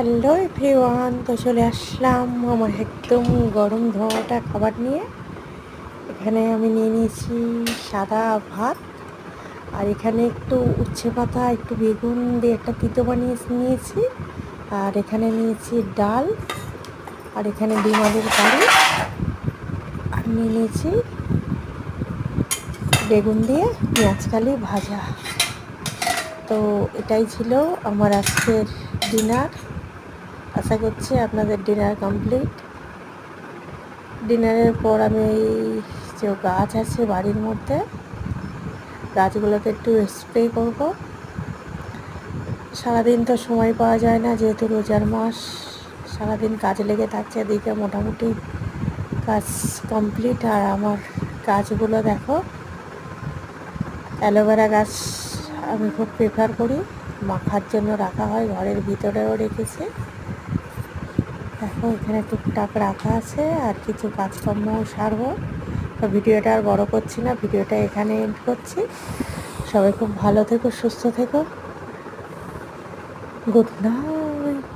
Hello everyone, তো চলে আসলাম আমার একদম গরম ধোয়াটা খাবার নিয়ে। এখানে আমি নিয়ে নিয়েছি সাদা ভাত, আর এখানে একটু উচ্ছে পাতা, একটু বেগুন দিয়ে একটা তিতো বানিয়ে নিয়েছি, আর এখানে নিয়েছি ডাল, আর এখানে ডিম আলুর কারি, আর নিয়ে নিয়েছি বেগুন দিয়ে পেঁয়াজকালি ভাজা। তো এটাই ছিল আমার আজকের ডিনার। আশা করছি আপনাদের ডিনার কমপ্লিট। ডিনারের পর আমি যে গাছ আছে বাড়ির মধ্যে, গাছগুলোতে একটু স্প্রে করব। সারাদিন তো সময় পাওয়া যায় না, যেহেতু রোজার মাস, সারাদিন কাজে লেগে থাকছে। এদিকে মোটামুটি কাজ কমপ্লিট। আর আমার গাছগুলো দেখো, অ্যালোভেরা গাছ আমি খুব প্রেফার করি, মাখার জন্য রাখা হয়, ঘরের ভিতরেও রেখেছি। দেখো এখানে টুকটাক রাখা আছে, আর কিছু কাজকর্মও সারবো। তো ভিডিওটা আর বড় করছি না, ভিডিওটা এখানে এন্ড করছি। সবাই খুব ভালো থেকো, সুস্থ থেকো। Good night.